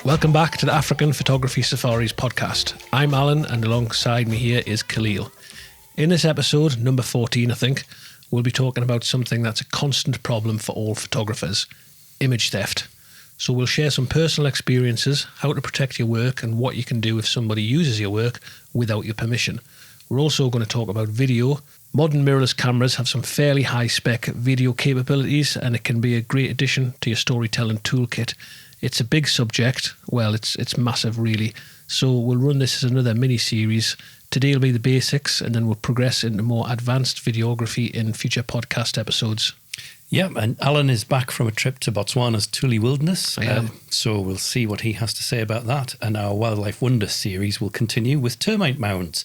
Welcome back to the African Photography Safaris podcast. I'm Alan, and alongside me here is Khalil. In this episode, number 14 I think, we'll be talking about something that's a constant problem for all photographers, image theft. So we'll share some personal experiences, how to protect your work and what you can do if somebody uses your work without your permission. We're also going to talk about video. Modern mirrorless cameras have some fairly high-spec video capabilities, and it can be a great addition to your storytelling toolkit. It's a big subject. Well, it's massive, really. So we'll run this as another mini-series. Today will be the basics, and then we'll progress into more advanced videography in future podcast episodes. Yeah, and Alan is back from a trip to Botswana's Tule Wilderness. I am. So we'll see what he has to say about that. And our Wildlife Wonders series will continue with Termite Mounds,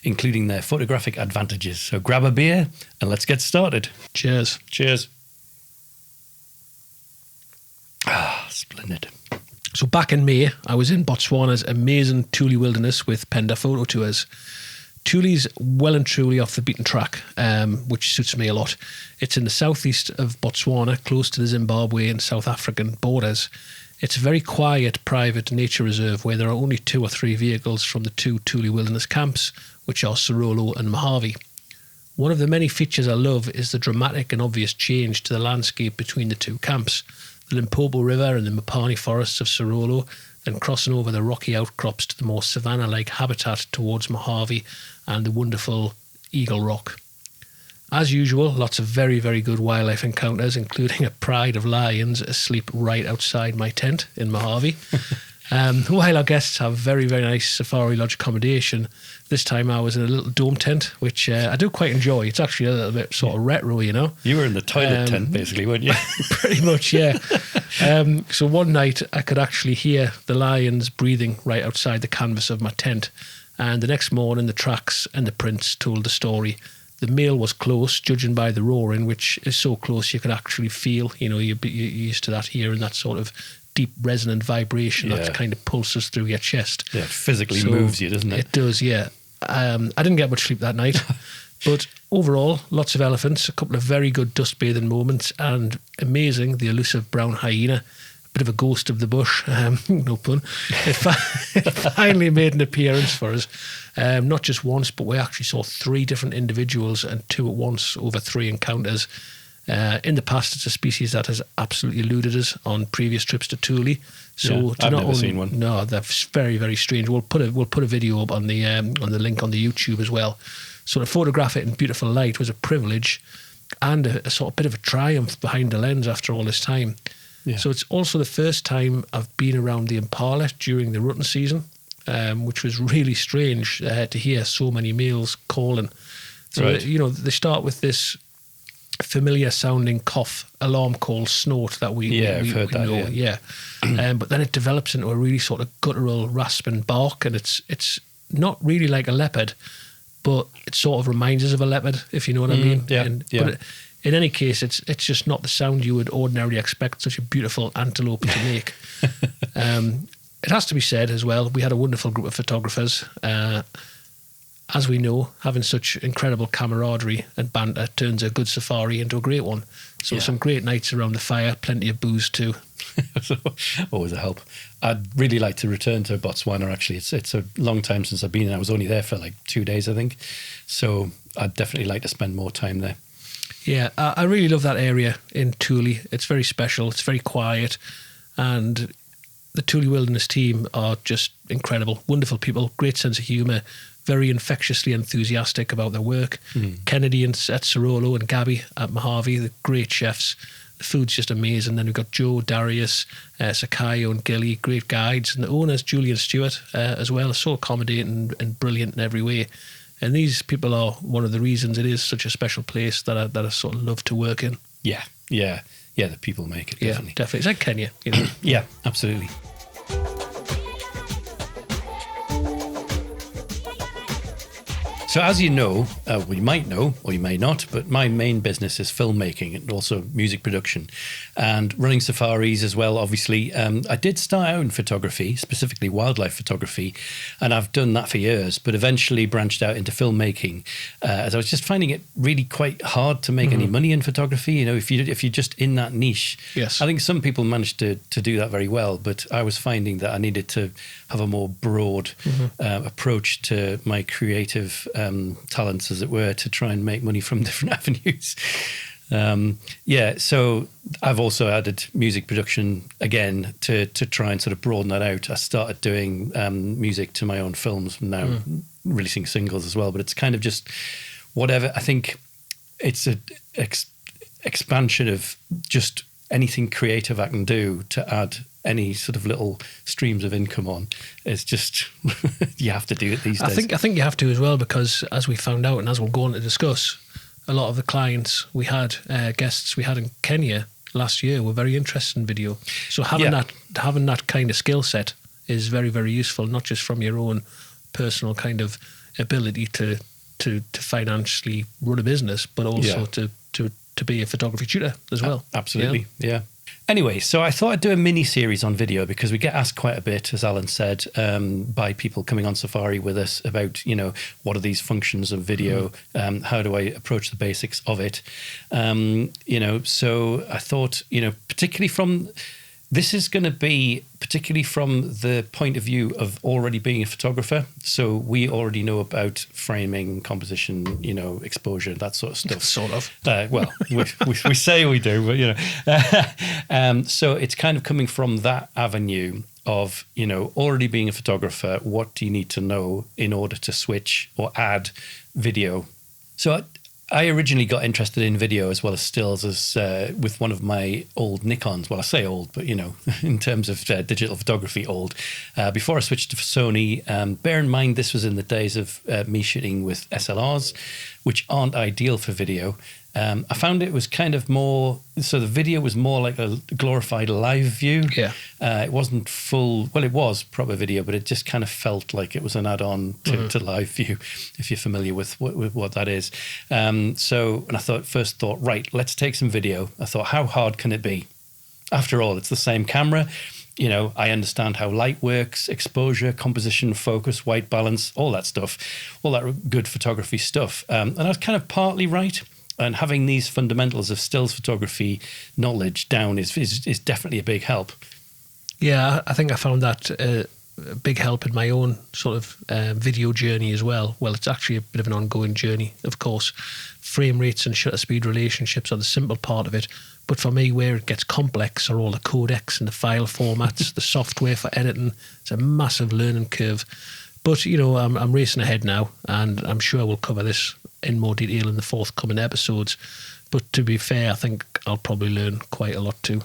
including their photographic advantages. So grab a beer and let's get started. Cheers. Cheers. Splendid. So back in May, I was in Botswana's amazing Tule Wilderness with Penda Photo Tours. Tule's well and truly off the beaten track, which suits me a lot. It's in the southeast of Botswana, close to the Zimbabwe and South African borders. It's a very quiet, private nature reserve where there are only 2 or 3 vehicles from the 2 Tule Wilderness camps, which are Sorolo and Mojave. One of the many features I love is the dramatic and obvious change to the landscape between the 2 camps. The Limpopo River and the Mopani forests of Sorolo, then crossing over the rocky outcrops to the more savanna-like habitat towards Mojave and the wonderful Eagle Rock. As usual, lots of very, very good wildlife encounters, including a pride of lions asleep right outside my tent in Mojave. While our guests have very, very nice safari lodge accommodation, this time I was in a little dome tent, which I do quite enjoy. It's actually a little bit sort of retro, you know. You were in the toilet tent, basically, weren't you? Pretty much, yeah. So one night I could actually hear the lions breathing right outside the canvas of my tent. And the next morning, the tracks and the prints told the story. The male was close, judging by the roaring, which is so close you could actually feel, you know, you're used to that, hearing that sort of deep resonant vibration that kind of pulses through your chest. Yeah, it physically moves you, doesn't it? It does, yeah. I didn't get much sleep that night, but overall, lots of elephants, a couple of very good dust bathing moments, and amazing, the elusive brown hyena, a bit of a ghost of the bush, no pun. It finally made an appearance for us, not just once, but we actually saw 3 different individuals and 2 at once over 3 encounters. In the past, it's a species that has absolutely eluded us on previous trips to Tule. So I've never seen one. No, they're very, very strange. We'll put a video up on the link on the YouTube as well. So to photograph it in beautiful light was a privilege and a sort of bit of a triumph behind the lens after all this time. Yeah. So it's also the first time I've been around the impala during the rutting season, which was really strange to hear so many males calling. So you know, they start with this familiar sounding cough, alarm call, snort that we know. Yeah. But then it develops into a really sort of guttural rasping bark, and it's not really like a leopard, but it sort of reminds us of a leopard, if you know what I mean. But in any case, it's just not the sound you would ordinarily expect such a beautiful antelope to make. It has to be said as well, we had a wonderful group of photographers. As we know, having such incredible camaraderie and banter turns a good safari into a great one. So some great nights around the fire, plenty of booze too. Always a help. I'd really like to return to Botswana, actually. It's a long time since I've been, and I was only there for like 2 days, I think. So I'd definitely like to spend more time there. Yeah, I really love that area in Tule. It's very special, it's very quiet, and the Tule Wilderness team are just incredible, wonderful people, great sense of humour, very infectiously enthusiastic about their work. Kennedy at Sorolo and Gabby at Mojave, the great chefs. The food's just amazing. Then we've got Joe, Darius, Sakayo and Gilly, great guides. And the owners, Julie and Stuart, as well, are so accommodating and brilliant in every way. And these people are one of the reasons it is such a special place that I sort of love to work in. Yeah, the people make it, definitely. Yeah, definitely. It's like Kenya, you know. Yeah, absolutely. So as you know, well, you might know, or you may not, but my main business is filmmaking and also music production and running safaris as well, obviously. I did start out in photography, specifically wildlife photography, and I've done that for years, but eventually branched out into filmmaking as I was just finding it really quite hard to make any money in photography. You know, if you're just in that niche. Yes. I think some people managed to do that very well, but I was finding that I needed to have a more broad approach to my creative talents, as it were, to try and make money from different avenues. So I've also added music production again to try and sort of broaden that out. I started doing music to my own films, now releasing singles as well, but it's kind of just whatever. I think it's an expansion of just anything creative I can do to add any sort of little streams of income on. It's just, you have to do it these days. I think you have to as well, because as we found out and as we'll go on to discuss, a lot of the clients we had, guests we had in Kenya last year, were very interested in video. So having that kind of skill set is very, very useful, not just from your own personal kind of ability to financially run a business, but also to be a photography tutor as well. Absolutely, yeah. Anyway, so I thought I'd do a mini series on video, because we get asked quite a bit, as Alan said, by people coming on safari with us about, you know, what are these functions of video? How do I approach the basics of it? You know, so I thought, you know, this is going to be particularly from the point of view of already being a photographer. So we already know about framing, composition, you know, exposure, that sort of stuff. Sort of. Well, we say we do, but, you know. So it's kind of coming from that avenue of, you know, already being a photographer, what do you need to know in order to switch or add video? So I originally got interested in video as well as stills with one of my old Nikons. Well, I say old, but, you know, in terms of digital photography, old. Before I switched to Sony, bear in mind this was in the days of me shooting with SLRs, which aren't ideal for video. I found it was kind of more, so the video was more like a glorified live view. Yeah. It wasn't full, well, it was proper video, but it just kind of felt like it was an add-on to live view, if you're familiar with what that is. So, and I first thought, right, let's take some video. I thought, how hard can it be? After all, it's the same camera. You know, I understand how light works, exposure, composition, focus, white balance, all that stuff, all that good photography stuff. And I was kind of partly right. And having these fundamentals of stills photography knowledge down is definitely a big help. Yeah, I think I found that a big help in my own sort of video journey as well. Well, it's actually a bit of an ongoing journey, of course. Frame rates and shutter speed relationships are the simple part of it. But for me, where it gets complex are all the codecs and the file formats, the software for editing. It's a massive learning curve. But, you know, I'm racing ahead now, and I'm sure we'll cover this in more detail in the forthcoming episodes. But to be fair, I think I'll probably learn quite a lot too.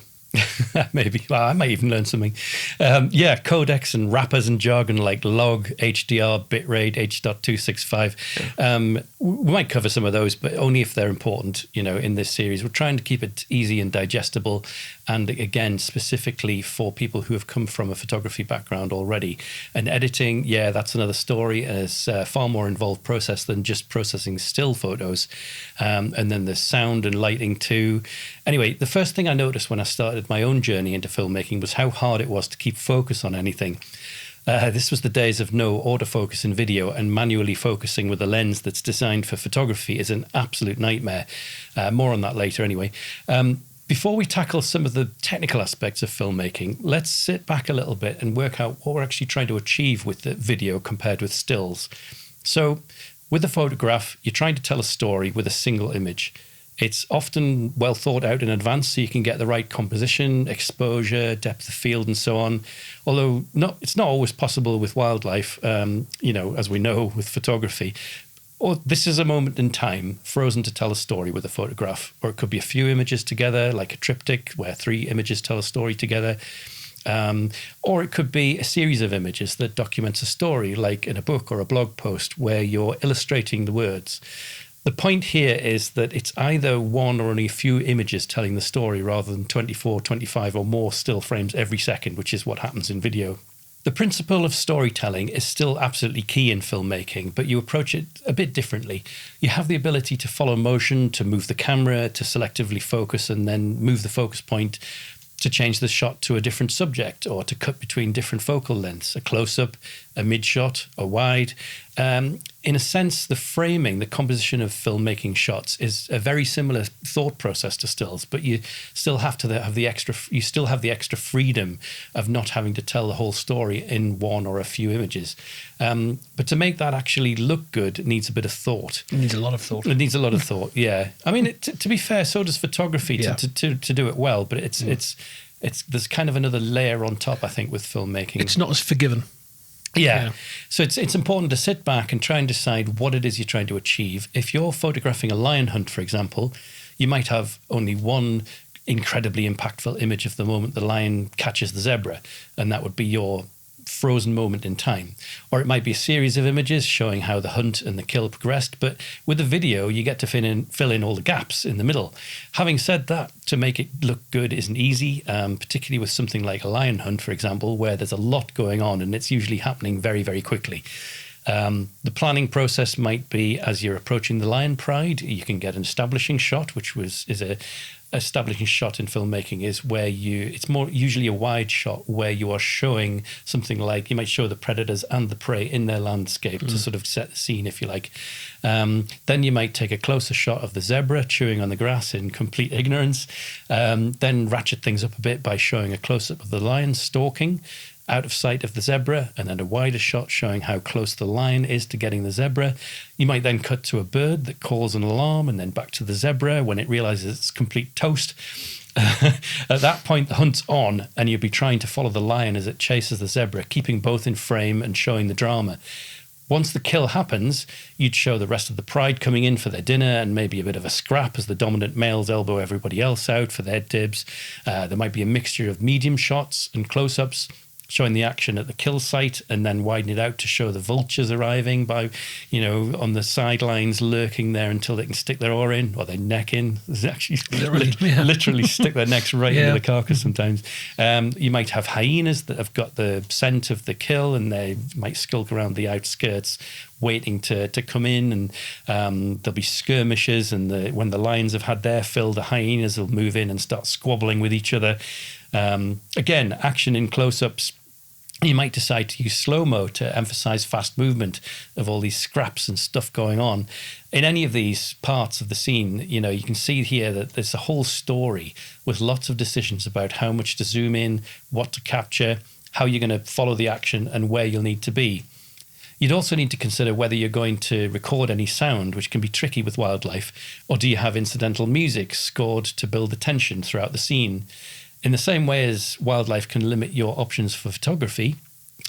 Maybe. Well, I might even learn something. Codecs and wrappers and jargon like log, HDR, bitrate, H.265. We might cover some of those, but only if they're important, you know, in this series. We're trying to keep it easy and digestible. And again, specifically for people who have come from a photography background already. And editing, that's another story. And it's a far more involved process than just processing still photos. And then there's sound and lighting too. Anyway, the first thing I noticed when I started my own journey into filmmaking was how hard it was to keep focus on anything. This was the days of no autofocus in video, and manually focusing with a lens that's designed for photography is an absolute nightmare. More on that later anyway. Before we tackle some of the technical aspects of filmmaking, let's sit back a little bit and work out what we're actually trying to achieve with the video compared with stills. So with a photograph, you're trying to tell a story with a single image. It's often well thought out in advance, so you can get the right composition, exposure, depth of field, and so on. Although it's not always possible with wildlife, you know, as we know with photography. Or this is a moment in time, frozen to tell a story with a photograph. Or it could be a few images together, like a triptych, where 3 images tell a story together. Or it could be a series of images that documents a story, like in a book or a blog post, where you're illustrating the words. The point here is that it's either one or only a few images telling the story rather than 24, 25 or more still frames every second, which is what happens in video. The principle of storytelling is still absolutely key in filmmaking, but you approach it a bit differently. You have the ability to follow motion, to move the camera, to selectively focus and then move the focus point, to change the shot to a different subject or to cut between different focal lengths, a close-up, a mid-shot, a wide. In a sense, the framing, the composition of filmmaking shots is a very similar thought process to stills, but you still have to have the extra freedom of not having to tell the whole story in one or a few images. But to make that actually look good, it needs a bit of thought. It needs a lot of thought. It needs a lot of thought, yeah. I mean, to be fair, so does photography to do it well, but it's there's kind of another layer on top, I think, with filmmaking. It's not as forgiving. Yeah. So it's important to sit back and try and decide what it is you're trying to achieve. If you're photographing a lion hunt, for example, you might have only one incredibly impactful image of the moment the lion catches the zebra, and that would be your frozen moment in time. Or it might be a series of images showing how the hunt and the kill progressed, but with a video you get to fill in all the gaps in the middle. Having said that, to make it look good isn't easy, particularly with something like a lion hunt, for example, where there's a lot going on and it's usually happening very, very quickly. The planning process might be, as you're approaching the lion pride, you can get an establishing shot, which is a establishing shot in filmmaking is where it's more usually a wide shot where you are showing something like, you might show the predators and the prey in their landscape to sort of set the scene, if you like. Then you might take a closer shot of the zebra chewing on the grass in complete ignorance, then ratchet things up a bit by showing a close-up of the lion stalking out of sight of the zebra, and then a wider shot showing how close the lion is to getting the zebra. You might then cut to a bird that calls an alarm, and then back to the zebra when it realizes it's complete toast. At that point, the hunt's on, and you'll be trying to follow the lion as it chases the zebra, keeping both in frame and showing the drama. Once the kill happens, you'd show the rest of the pride coming in for their dinner and maybe a bit of a scrap as the dominant males elbow everybody else out for their dibs. There might be a mixture of medium shots and close-ups, showing the action at the kill site and then widen it out to show the vultures arriving by, on the sidelines lurking there until they can stick their oar in or their neck in. There's actually literally stick their necks right into the carcass sometimes. You might have hyenas that have got the scent of the kill and they might skulk around the outskirts waiting to come in, and there'll be skirmishes, and when the lions have had their fill, the hyenas will move in and start squabbling with each other. Again, action in close-ups. You might decide to use slow-mo to emphasize fast movement of all these scraps and stuff going on. In any of these parts of the scene, you can see here that there's a whole story with lots of decisions about how much to zoom in, what to capture, how you're going to follow the action, and where you'll need to be. You'd also need to consider whether you're going to record any sound, which can be tricky with wildlife, or do you have incidental music scored to build the tension throughout the scene? In the same way as wildlife can limit your options for photography,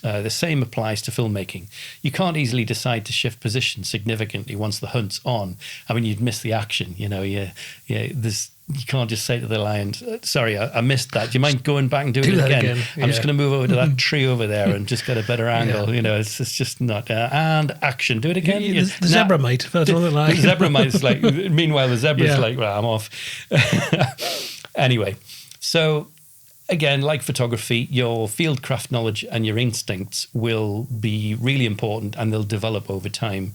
the same applies to filmmaking. You can't easily decide to shift position significantly once the hunt's on. I mean, you'd miss the action, you can't just say to the lion, sorry, I missed that. Do you mind going back and doing it again? I'm just going to move over to that tree over there and just get a better angle. It's just not. And action, do it again. The zebra might. That's what the zebra might. Like, meanwhile, the zebra's like, well, I'm off. Anyway, so again, like photography, your fieldcraft knowledge and your instincts will be really important, and they'll develop over time.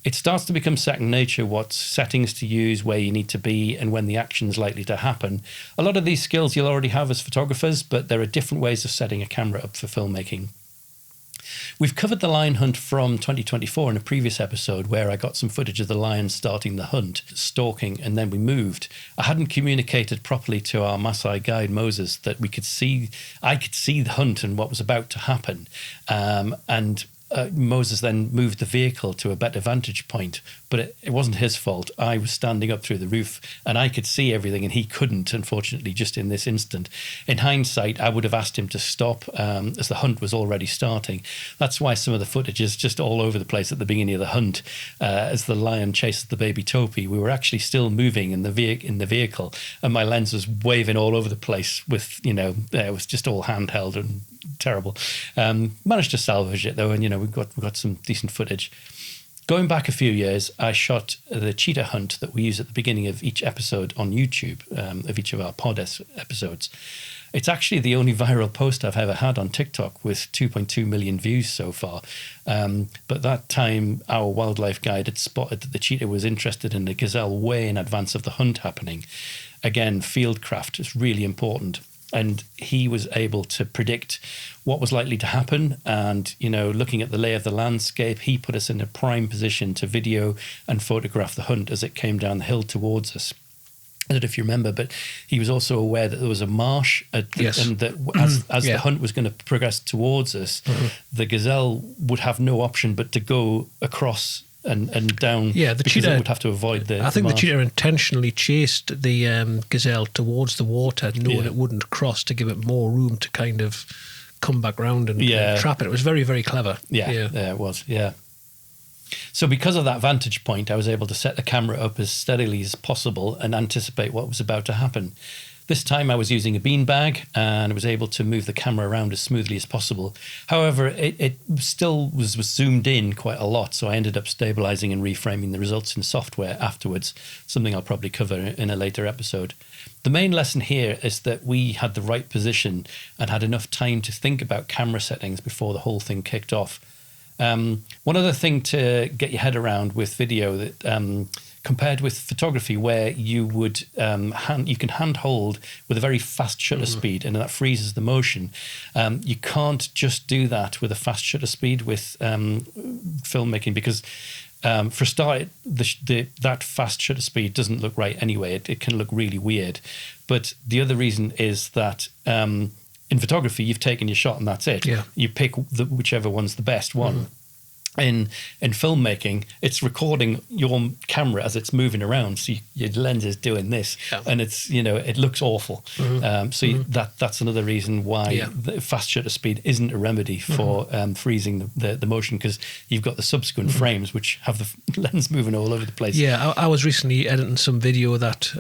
It starts to become second nature what settings to use, where you need to be, and when the action's likely to happen. A lot of these skills you'll already have as photographers, but there are different ways of setting a camera up for filmmaking. We've covered the lion hunt from 2024 in a previous episode where I got some footage of the lion starting the hunt, stalking, and then we moved. I hadn't communicated properly to our Maasai guide, Moses, that I could see the hunt and what was about to happen. Moses then moved the vehicle to a better vantage point, but it wasn't his fault. I was standing up through the roof and I could see everything and he couldn't, unfortunately, just in this instant. In hindsight, I would have asked him to stop as the hunt was already starting. That's why some of the footage is just all over the place at the beginning of the hunt. As the lion chases the baby topi, we were actually still moving in the vehicle, and my lens was waving all over the place with, it was just all handheld and terrible. Managed to salvage it though, and we've got some decent footage. Going back a few years, I shot the cheetah hunt that we use at the beginning of each episode on YouTube, of each of our pod episodes. It's actually the only viral post I've ever had on TikTok with 2.2 million views so far. But that time, our wildlife guide had spotted that the cheetah was interested in the gazelle way in advance of the hunt happening. Again, fieldcraft is really important. And he was able to predict what was likely to happen. And, you know, looking at the lay of the landscape, he put us in a prime position to video and photograph the hunt as it came down the hill towards us. I don't know if you remember, but he was also aware that there was a marsh and that as the hunt was going to progress towards us, the gazelle would have no option but to go across and down. Yeah, the cheetah it would have to avoid the. I think the the cheetah intentionally chased the gazelle towards the water, knowing it wouldn't cross, to give it more room to kind of come back round and trap it. It was very, very clever. Yeah, it was. Yeah. So because of that vantage point, I was able to set the camera up as steadily as possible and anticipate what was about to happen. This time I was using a beanbag and I was able to move the camera around as smoothly as possible. However, it still was zoomed in quite a lot, so I ended up stabilizing and reframing the results in software afterwards, something I'll probably cover in a later episode. The main lesson here is that we had the right position and had enough time to think about camera settings before the whole thing kicked off. One other thing to get your head around with video that compared with photography, where you would you can handhold with a very fast shutter speed, and that freezes the motion. You can't just do that with a fast shutter speed with filmmaking, because for a start, that fast shutter speed doesn't look right anyway. It can look really weird. But the other reason is that in photography, you've taken your shot and that's it. Yeah. You pick whichever one's the best one. In filmmaking, it's recording your camera as it's moving around. So your lens is doing this, and it's, you know, it looks awful. That's another reason why the fast shutter speed isn't a remedy for freezing the motion, because you've got the subsequent frames which have the lens moving all over the place. Yeah, I was recently editing some video that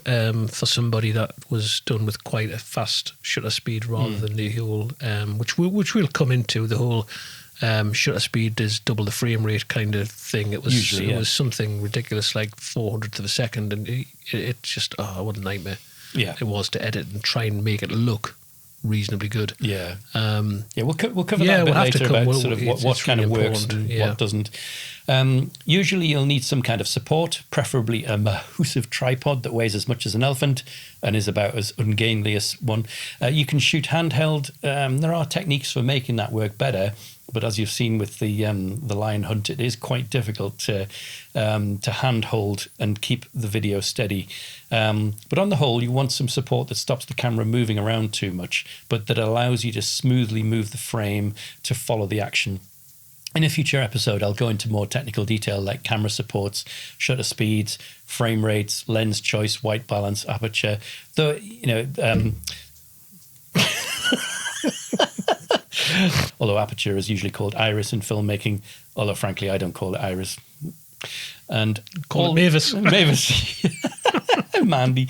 for somebody that was done with quite a fast shutter speed rather than the whole, which we'll come into, the whole shutter speed is double the frame rate kind of thing. It was usually, it was something ridiculous, like 400th of a second, and it just, what a nightmare it was to edit and try and make it look reasonably good. We'll cover that a bit later about sort of what kind really of works and what doesn't. Usually you'll need some kind of support, preferably a massive tripod that weighs as much as an elephant and is about as ungainly as one. You can shoot handheld. There are techniques for making that work better, but as you've seen with the lion hunt, it is quite difficult to handhold and keep the video steady. But on the whole, you want some support that stops the camera moving around too much, but that allows you to smoothly move the frame to follow the action. In a future episode, I'll go into more technical detail like camera supports, shutter speeds, frame rates, lens choice, white balance, aperture. Though, you know, although aperture is usually called iris in filmmaking, although frankly I don't call it iris. And call it Mavis. Mavis. Mandy,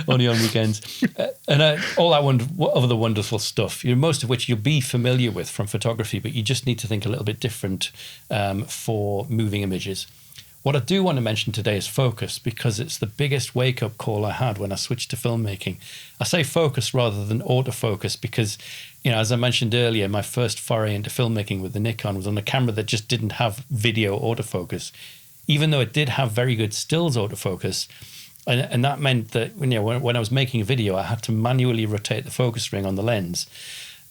only on weekends. And all that other wonderful stuff, most of which you'll be familiar with from photography, but you just need to think a little bit different for moving images. What I do want to mention today is focus, because it's the biggest wake-up call I had when I switched to filmmaking. I say focus rather than autofocus because, as I mentioned earlier, my first foray into filmmaking with the Nikon was on a camera that just didn't have video autofocus, even though it did have very good stills autofocus. And that meant that when I was making a video, I had to manually rotate the focus ring on the lens.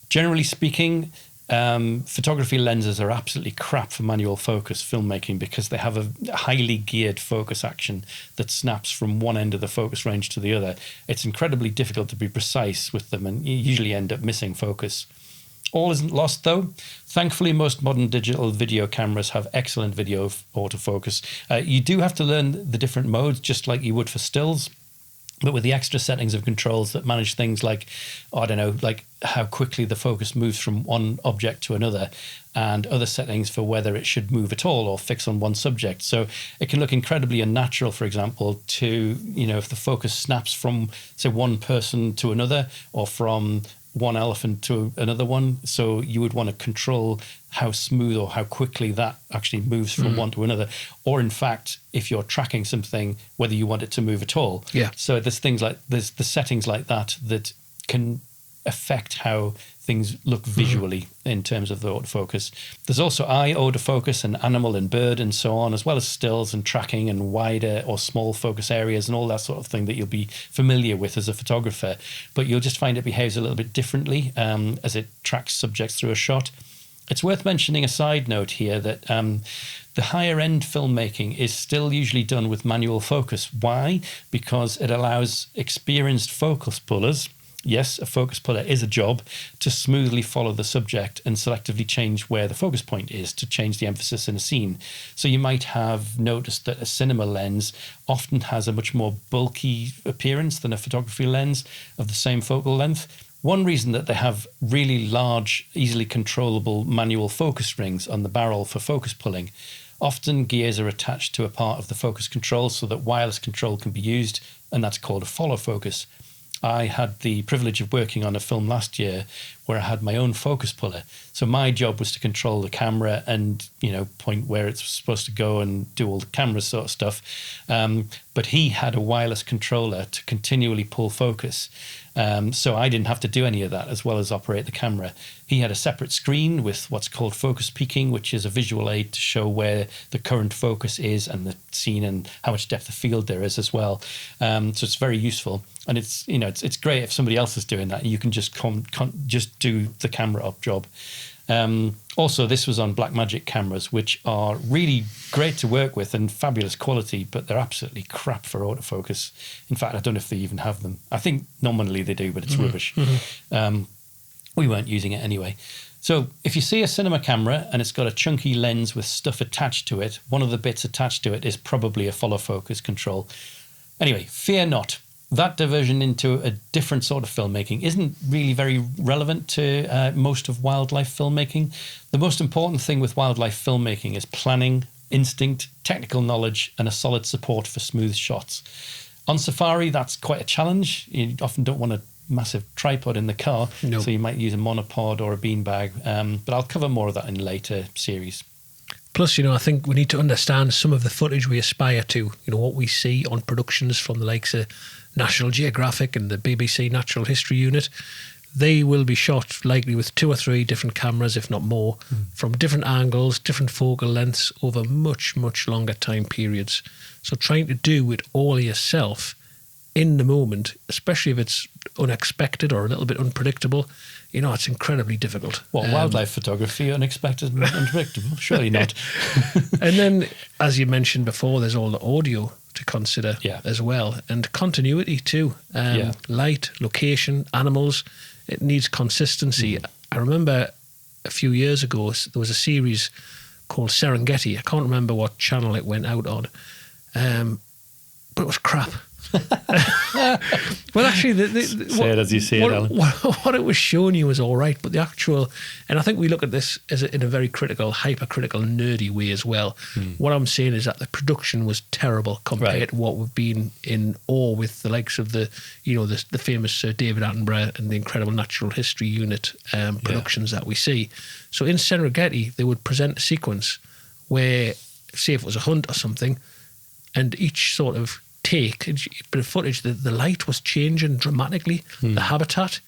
Generally speaking, photography lenses are absolutely crap for manual focus filmmaking because they have a highly geared focus action that snaps from one end of the focus range to the other. It's incredibly difficult to be precise with them, and you usually end up missing focus. All isn't lost though. Thankfully, most modern digital video cameras have excellent video autofocus. You do have to learn the different modes, just like you would for stills, but with the extra settings of controls that manage things like, like how quickly the focus moves from one object to another, and other settings for whether it should move at all or fix on one subject. So it can look incredibly unnatural, for example, to, if the focus snaps from, say, one person to another or from one elephant to another one. So you would want to control how smooth or how quickly that actually moves from one to another. Or in fact, if you're tracking something, whether you want it to move at all. Yeah. So there's the settings like that can affect how things look visually in terms of the autofocus. There's also eye autofocus and animal and bird and so on, as well as stills and tracking and wider or small focus areas and all that sort of thing that you'll be familiar with as a photographer. But you'll just find it behaves a little bit differently as it tracks subjects through a shot. It's worth mentioning a side note here that the higher end filmmaking is still usually done with manual focus. Why? Because it allows experienced focus pullers, yes, a focus puller is a job, to smoothly follow the subject and selectively change where the focus point is to change the emphasis in a scene. So you might have noticed that a cinema lens often has a much more bulky appearance than a photography lens of the same focal length. One reason that they have really large, easily controllable manual focus rings on the barrel for focus pulling. Often gears are attached to a part of the focus control so that wireless control can be used, and that's called a follow focus. I had the privilege of working on a film last year where I had my own focus puller. So my job was to control the camera and, point where it's supposed to go and do all the camera sort of stuff. But he had a wireless controller to continually pull focus. So I didn't have to do any of that as well as operate the camera. He had a separate screen with what's called focus peaking, which is a visual aid to show where the current focus is and the scene and how much depth of field there is as well. So it's very useful. And it's great if somebody else is doing that. You can just just do the camera up job. Also, this was on Blackmagic cameras, which are really great to work with and fabulous quality, but they're absolutely crap for autofocus. In fact, I don't know if they even have them. I think nominally they do, but it's rubbish. We weren't using it anyway. So if you see a cinema camera and it's got a chunky lens with stuff attached to it, one of the bits attached to it is probably a follow focus control. Anyway, fear not. That diversion into a different sort of filmmaking isn't really very relevant to most of wildlife filmmaking. The most important thing with wildlife filmmaking is planning, instinct, technical knowledge, and a solid support for smooth shots. On safari, that's quite a challenge. You often don't want a massive tripod in the car, so you might use a monopod or a beanbag. But I'll cover more of that in later series. Plus, I think we need to understand some of the footage we aspire to, what we see on productions from the likes of National Geographic and the BBC Natural History Unit. They will be shot likely with 2 or 3 different cameras, if not more, from different angles, different focal lengths over much, much longer time periods. So trying to do it all yourself in the moment, especially if it's unexpected or a little bit unpredictable, it's incredibly difficult. Wildlife photography, unexpected and unpredictable? Surely not. And then, as you mentioned before, there's all the audio to consider as well, and continuity too. Light, location, animals, it needs consistency. I remember a few years ago there was a series called Serengeti. I can't remember what channel it went out on, but it was crap. Well, actually, say it as you see it, Alan. What it was showing you was all right, but the actual, and I think we look at this as in a very critical, hypercritical, nerdy way as well. What I'm saying is that the production was terrible compared to what we've been in awe with the likes of the famous David Attenborough and the incredible Natural History Unit productions that we see. So in Serengeti, they would present a sequence where, say if it was a hunt or something, and each sort of take a bit of footage, the light was changing dramatically, the habitat,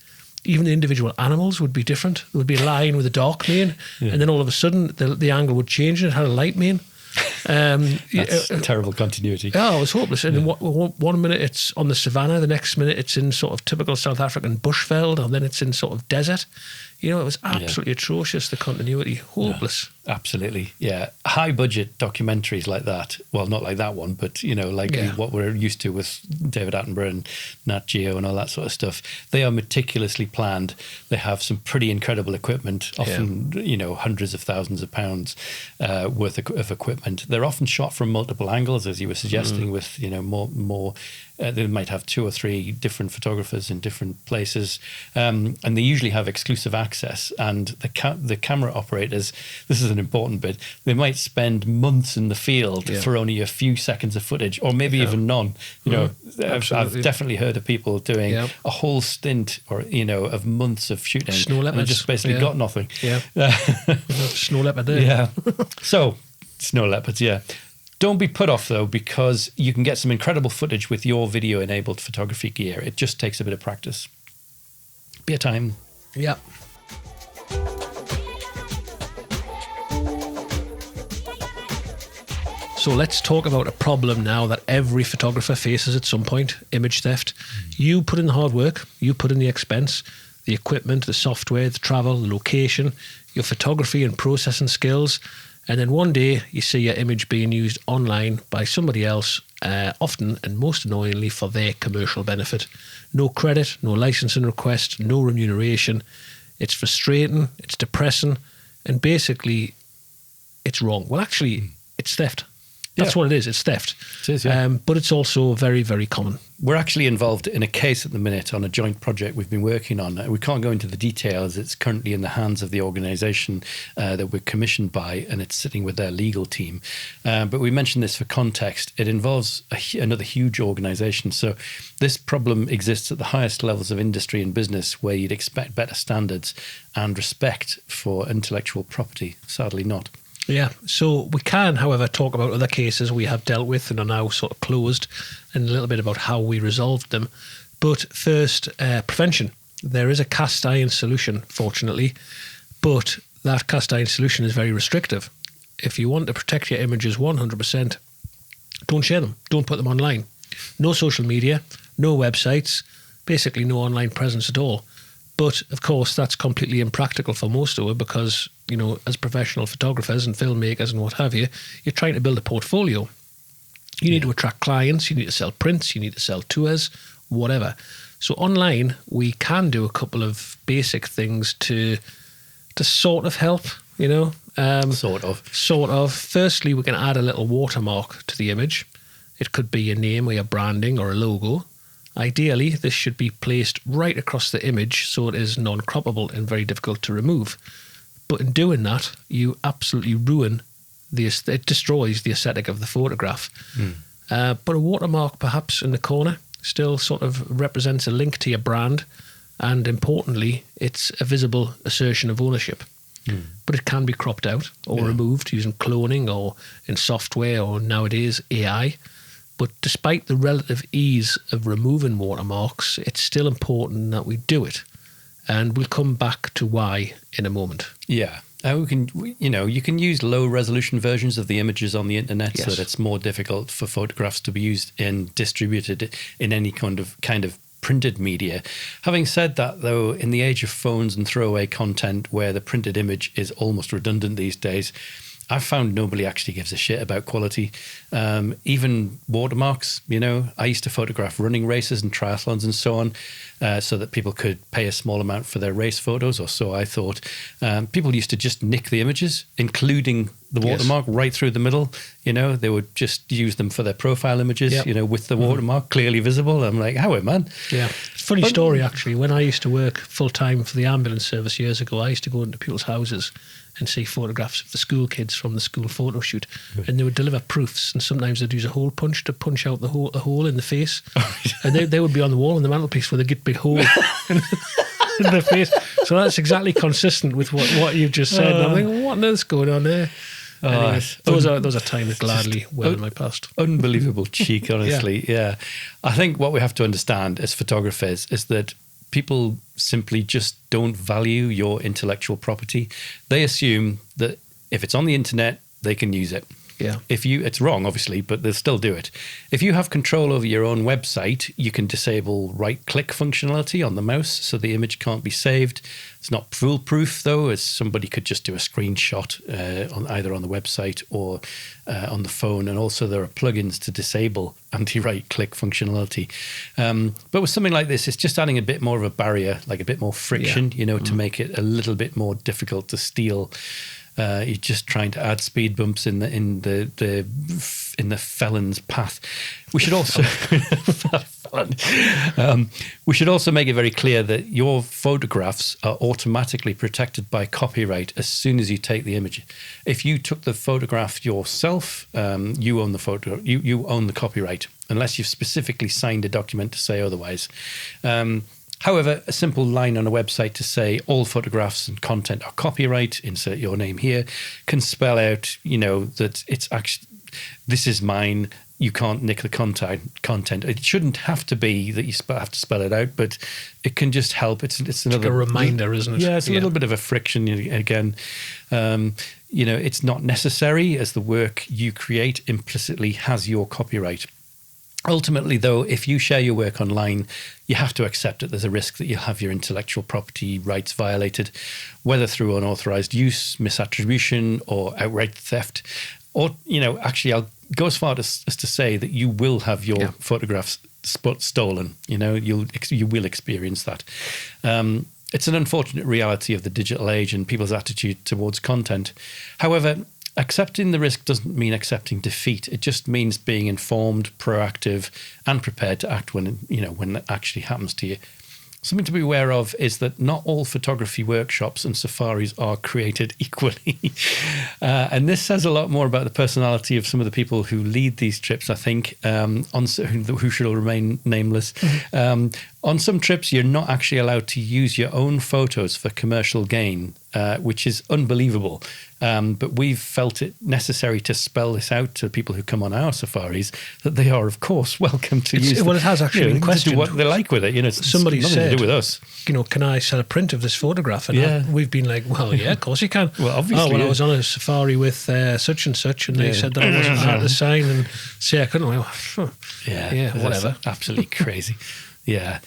even the individual animals would be different. There would be a lion with a dark mane, and then all of a sudden the angle would change and it had a light mane. That's terrible continuity. Oh, it was hopeless. And one minute it's on the savannah, the next minute it's in sort of typical South African bushveld, and then it's in sort of desert. It was absolutely atrocious, the continuity. Hopeless. Absolutely, yeah. High budget documentaries like that, well, not like that one, but, what we're used to with David Attenborough and Nat Geo and all that sort of stuff, they are meticulously planned. They have some pretty incredible equipment, often, hundreds of thousands of pounds worth of equipment. They're often shot from multiple angles, as you were suggesting, with, more they might have 2 or 3 different photographers in different places, and they usually have exclusive access. And the camera operators, this is an important bit, they might spend months in the field for only a few seconds of footage, or maybe even none. I've definitely heard of people doing a whole stint, or of months of shooting, snow leopards, and just basically got nothing. Snow leopard there. Yeah. So snow leopards, Don't be put off, though, because you can get some incredible footage with your video-enabled photography gear. It just takes a bit of practice. Beer time. Yeah. So let's talk about a problem now that every photographer faces at some point: image theft. You put in the hard work, you put in the expense, the equipment, the software, the travel, the location, your photography and processing skills, and then one day you see your image being used online by somebody else, often and most annoyingly for their commercial benefit. No credit, no licensing request, no remuneration. It's frustrating, it's depressing, and basically it's wrong. Well, actually, it's theft. That's what it is. It's theft. It is, yeah. But it's also very, very common. We're actually involved in a case at the minute on a joint project we've been working on. We can't go into the details. It's currently in the hands of the organisation that we're commissioned by, and it's sitting with their legal team. But we mentioned this for context. It involves another huge organisation. So this problem exists at the highest levels of industry and business, where you'd expect better standards and respect for intellectual property. Sadly not. Yeah, so we can, however, talk about other cases we have dealt with and are now sort of closed, and a little bit about how we resolved them. But first, prevention. There is a cast iron solution, fortunately, but that cast iron solution is very restrictive. If you want to protect your images 100%, don't share them. Don't put them online. No social media, no websites, basically no online presence at all. But, of course, that's completely impractical for most of us because, you know, as professional photographers and filmmakers and what have you, you're trying to build a portfolio. You need to attract clients, you need to sell prints, you need to sell tours, whatever. So online, we can do a couple of basic things to sort of help, you know. Sort of. Firstly, we can add a little watermark to the image. It could be your name or your branding or a logo. Ideally, this should be placed right across the image so it is non-croppable and very difficult to remove. But in doing that, you absolutely ruin it destroys the aesthetic of the photograph. But a watermark perhaps in the corner still sort of represents a link to your brand, and importantly, it's a visible assertion of ownership. But it can be cropped out or removed using cloning or in software or nowadays AI. But despite the relative ease of removing watermarks, it's still important that we do it. And we'll come back to why in a moment. Yeah. You can use low resolution versions of the images on the internet, so that it's more difficult for photographs to be used and distributed in any kind of printed media. Having said that, though, in the age of phones and throwaway content where the printed image is almost redundant these days, I've found nobody actually gives a shit about quality. Even watermarks, you know, I used to photograph running races and triathlons and so on, so that people could pay a small amount for their race photos, or so I thought. People used to just nick the images, including the watermark right through the middle. You know, they would just use them for their profile images, you know, with the watermark clearly visible. I'm like, how, man? Yeah. Funny story, actually. When I used to work full-time for the ambulance service years ago, I used to go into people's houses and see photographs of the school kids from the school photo shoot, and they would deliver proofs, and sometimes they'd use a hole punch to punch out the hole in the face, and they would be on the wall on the mantelpiece with a big hole in their face. So that's exactly consistent with what you've just said. And I'm thinking, what on earth's going on there? Anyways, those are times gladly well in my past. Unbelievable cheek, honestly. Yeah. I think what we have to understand as photographers is that people simply just don't value your intellectual property. They assume that if it's on the internet, they can use it. Yeah. It's wrong, obviously, but they'll still do it. If you have control over your own website, you can disable right-click functionality on the mouse so the image can't be saved. It's not foolproof, though, as somebody could just do a screenshot either on the website or on the phone. And also there are plugins to disable anti-right-click functionality. But with something like this, it's just adding a bit more of a barrier, like a bit more friction, to make it a little bit more difficult to steal. You're just trying to add speed bumps in the felon's path. We should also we should also make it very clear that your photographs are automatically protected by copyright as soon as you take the image. If you took the photograph yourself, you own the photo. You own the copyright, unless you've specifically signed a document to say otherwise. However, a simple line on a website to say all photographs and content are copyright, insert your name here, can spell out, that it's actually, this is mine, you can't nick the content. It shouldn't have to be that you have to spell it out, but it can just help. It's another like a reminder, isn't it? Yeah, it's a little bit of a friction again. It's not necessary, as the work you create implicitly has your copyright. Ultimately, though, if you share your work online, you have to accept that there's a risk that you'll have your intellectual property rights violated, whether through unauthorized use, misattribution, or outright theft. Or, actually, I'll go as far as to say that you will have your photographs stolen. You will experience that. It's an unfortunate reality of the digital age and people's attitude towards content. However, accepting the risk doesn't mean accepting defeat. It just means being informed, proactive, and prepared to act when it actually happens to you. Something to be aware of is that not all photography workshops and safaris are created equally. And this says a lot more about the personality of some of the people who lead these trips, I think, who should remain nameless. Mm-hmm. On some trips, you're not actually allowed to use your own photos for commercial gain, which is unbelievable. But we've felt it necessary to spell this out to people who come on our safaris, that they are, of course, welcome to use it has actually been questioned. To do what they like with it. Somebody nothing said, to do with us. Can I sell a print of this photograph? And we've been like, well, yeah, of course you can. Well, obviously. I was on a safari with such and such, and they said that I wasn't allowed to sign and say I couldn't. Whatever. Absolutely crazy. Yeah.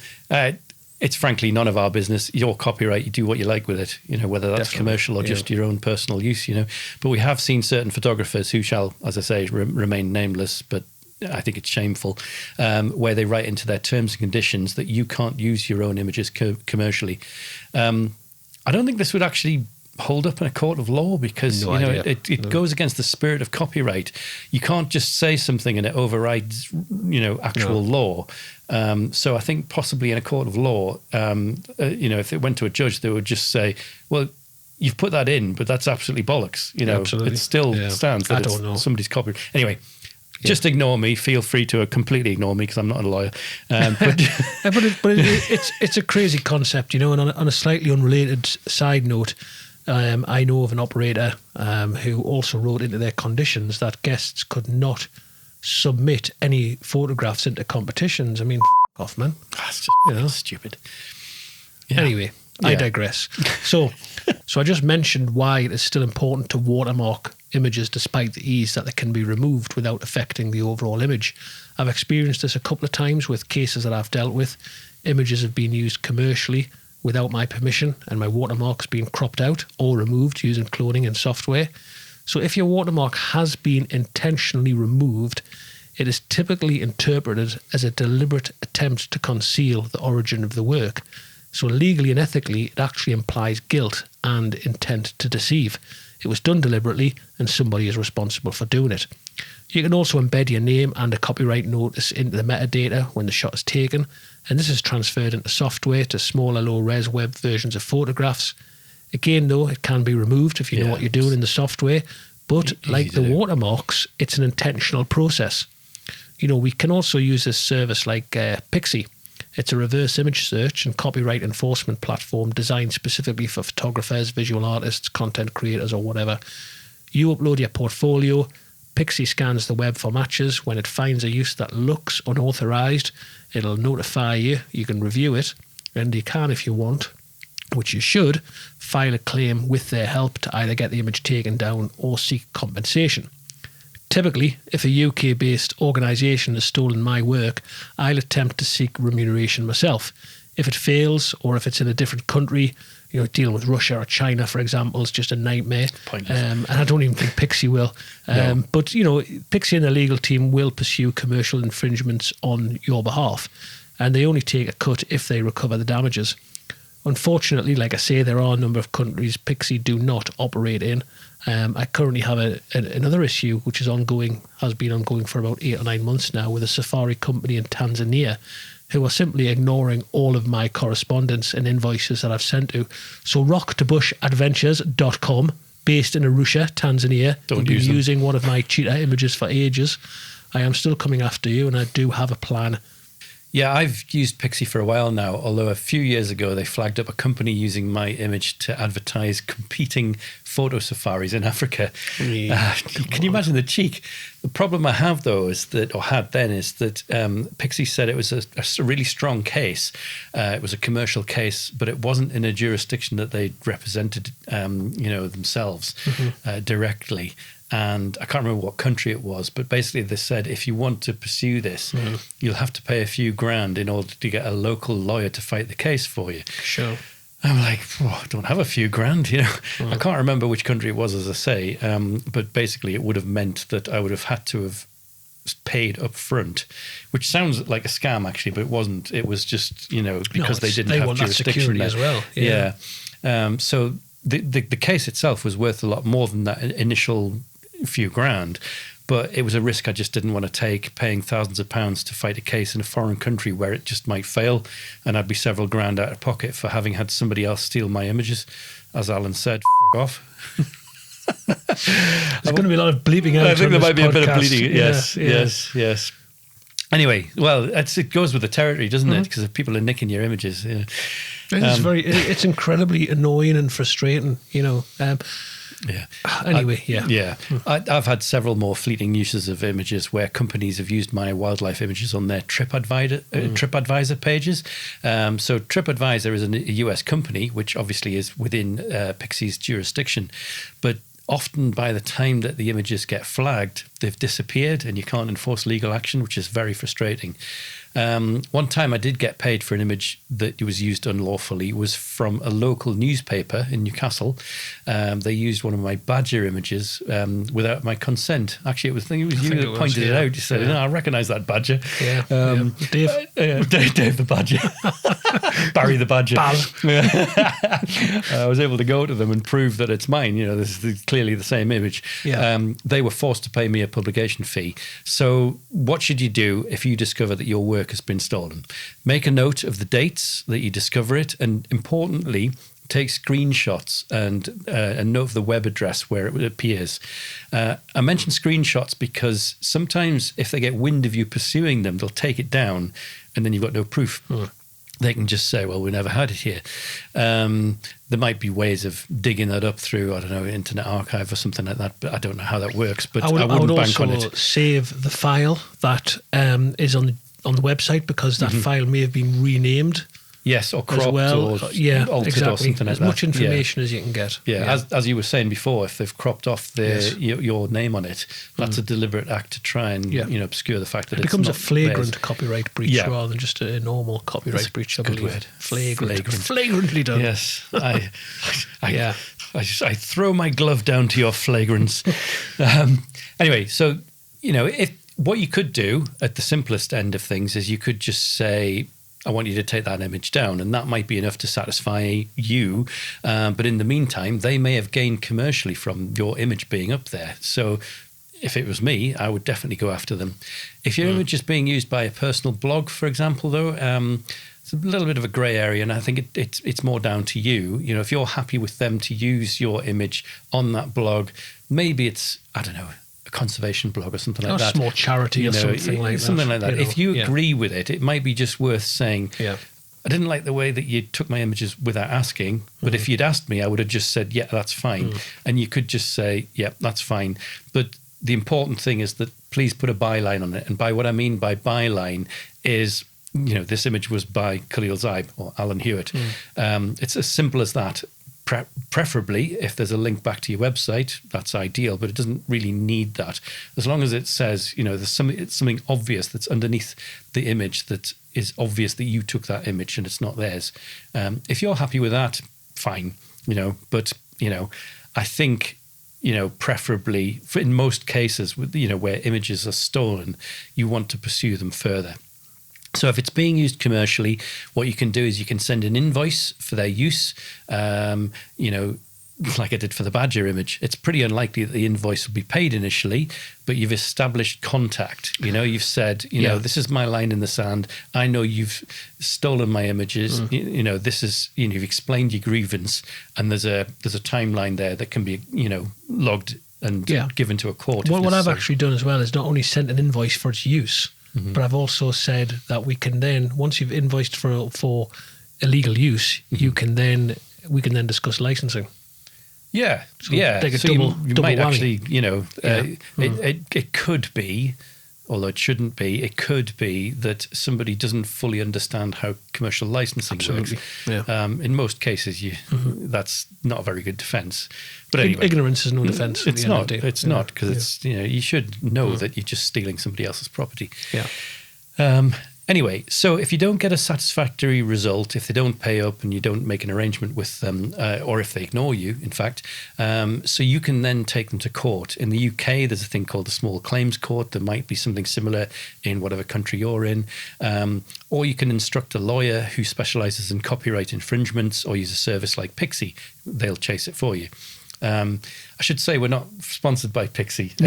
It's frankly none of our business. Your copyright, you do what you like with it, whether that's commercial or just your own personal use, But we have seen certain photographers who shall, as I say, remain nameless, but I think it's shameful, where they write into their terms and conditions that you can't use your own images commercially. I don't think this would actually hold up in a court of law because it goes against the spirit of copyright. You can't just say something and it overrides actual law. So I think possibly in a court of law, if it went to a judge, they would just say, well, you've put that in, but that's absolutely bollocks. Absolutely. It still stands that I don't know. Somebody's copyright. Anyway, just ignore me. Feel free to completely ignore me because I'm not a lawyer. But it's a crazy concept, and on a slightly unrelated side note, I know of an operator who also wrote into their conditions that guests could not submit any photographs into competitions. I mean, off, man. That's just stupid. Yeah. Anyway, I digress. So I just mentioned why it is still important to watermark images despite the ease that they can be removed without affecting the overall image. I've experienced this a couple of times with cases that I've dealt with. Images have been used commercially without my permission and my watermark's been cropped out or removed using cloning and software. So if your watermark has been intentionally removed, it is typically interpreted as a deliberate attempt to conceal the origin of the work. So legally and ethically, it actually implies guilt and intent to deceive. It was done deliberately and somebody is responsible for doing it. You can also embed your name and a copyright notice into the metadata when the shot is taken, and this is transferred into software to smaller low-res web versions of photographs. Again, though, it can be removed if you know what you're doing in the software, but like the watermarks, it's an intentional process. We can also use this service like Pixie. It's a reverse image search and copyright enforcement platform designed specifically for photographers, visual artists, content creators, or whatever. You upload your portfolio, Pixie scans the web for matches. When it finds a use that looks unauthorized, it'll notify you. You can review it, and you can, if you want, which you should, file a claim with their help to either get the image taken down or seek compensation. Typically, if a UK-based organisation has stolen my work, I'll attempt to seek remuneration myself. If it fails, or if it's in a different country, dealing with Russia or China, for example, is just a nightmare. Pointless. And I don't even think Pixie will. No. But, Pixie and their legal team will pursue commercial infringements on your behalf, and they only take a cut if they recover the damages. Unfortunately, like I say, there are a number of countries Pixie do not operate in. I currently have another issue which is ongoing, has been ongoing for about 8 or 9 months now, with a safari company in Tanzania who are simply ignoring all of my correspondence and invoices that I've sent to. So rocktobushadventures.com, based in Arusha, Tanzania, Don't been use them. using one of my cheetah images for ages. I am still coming after you, and I do have a plan. Yeah, I've used Pixie for a while now, although a few years ago they flagged up a company using my image to advertise competing photo safaris in Africa. Can you imagine the cheek? The problem I have, though, is that, or had then, is that Pixie said it was a really strong case. It was a commercial case, but it wasn't in a jurisdiction that they represented, themselves directly. And I can't remember what country it was, but basically they said, if you want to pursue this, you'll have to pay a few grand in order to get a local lawyer to fight the case for you. Sure. I'm like, I don't have a few grand, I can't remember which country it was, as I say, but basically it would have meant that I would have had to have paid up front, which sounds like a scam actually, but it wasn't. It was just, because they didn't have jurisdiction as well. Yeah. So the case itself was worth a lot more than that initial few grand, but it was a risk I just didn't want to take, paying thousands of pounds to fight a case in a foreign country where it just might fail, and I'd be several grand out of pocket for having had somebody else steal my images. As Alan said, f*** off. There's going to be a lot of bleeping out. I think there might be podcast. A bit of bleeding. Yes. Anyway, well, it goes with the territory, doesn't it? Because if people are nicking your images, it's incredibly annoying and frustrating, Anyway, I've had several more fleeting uses of images where companies have used my wildlife images on their TripAdvisor pages. So TripAdvisor is a US company, which obviously is within Pixie's jurisdiction, but often by the time that the images get flagged, they've disappeared and you can't enforce legal action, which is very frustrating. One time I did get paid for an image that was used unlawfully. It was from a local newspaper in Newcastle. They used one of my badger images without my consent. Actually, I think it was you that pointed it out. You said, I recognise that badger. Dave the badger. Barry the badger. I was able to go to them and prove that it's mine. This is clearly the same image. They were forced to pay me a publication fee. So what should you do if you discover that your work has been stolen? Make a note of the dates that you discover it, and importantly, take screenshots and a note of the web address where it appears. I mention screenshots because sometimes if they get wind of you pursuing them, they'll take it down and then you've got no proof. They can just say, well, we never had it here. There might be ways of digging that up through, I don't know, Internet Archive or something like that, but I don't know how that works. But I wouldn't bank on it. I would also save the file that is on the website, because that file may have been renamed. Yes, or cropped or altered exactly. or something like as that. much information as you can get. As you were saying before, if they've cropped off your name on it, that's a deliberate act to try and obscure the fact that it becomes a flagrant copyright breach rather than just a normal copyright breach. That's a good word. Flagrantly done. Yes, I throw my glove down to your flagrance. Anyway, so if what you could do at the simplest end of things is you could just say, I want you to take that image down, and that might be enough to satisfy you. But in the meantime, they may have gained commercially from your image being up there. So if it was me, I would definitely go after them. If your image is being used by a personal blog, for example, though, it's a little bit of a grey area, and I think it's more down to you. If you're happy with them to use your image on that blog, maybe it's, I don't know, a conservation blog or something like that. A small charity or something like that. Something like that. If you agree with it, it might be just worth saying, I didn't like the way that you took my images without asking, but if you'd asked me, I would have just said, yeah, that's fine. And you could just say, yeah, that's fine. But the important thing is that please put a byline on it. And by what I mean by byline is, this image was by Khalil Zaib or Alan Hewitt. It's as simple as that. Preferably, if there's a link back to your website, that's ideal, but it doesn't really need that. As long as it says, there's something obvious that's underneath the image that is obvious that you took that image and it's not theirs. If you're happy with that, fine, but, I think, preferably, in most cases, where images are stolen, you want to pursue them further. So if it's being used commercially, what you can do is you can send an invoice for their use, like I did for the badger image. It's pretty unlikely that the invoice will be paid initially, but you've established contact. You've said, this is my line in the sand. I know you've stolen my images. This is, you've explained your grievance, and there's a timeline there that can be, logged and given to a court. What I've actually done as well is not only sent an invoice for its use, but I've also said that we can then, once you've invoiced for illegal use, we can then discuss licensing. Yeah, So yeah. take a So double might whammy. actually, Yeah. it could be, although it shouldn't be, it could be that somebody doesn't fully understand how commercial licensing Absolutely. works. Yeah. In most cases, that's not a very good defence. But anyway, Ignorance is no defence. it's not. It's Yeah. not, because Yeah. it's, you should know that you're just stealing somebody else's property. Yeah. Anyway, so if you don't get a satisfactory result, if they don't pay up and you don't make an arrangement with them, or if they ignore you, in fact, so you can then take them to court. In the UK, there's a thing called the Small Claims Court. There might be something similar in whatever country you're in. Or you can instruct a lawyer who specialises in copyright infringements, or use a service like Pixie. They'll chase it for you. I should say we're not sponsored by Pixie. We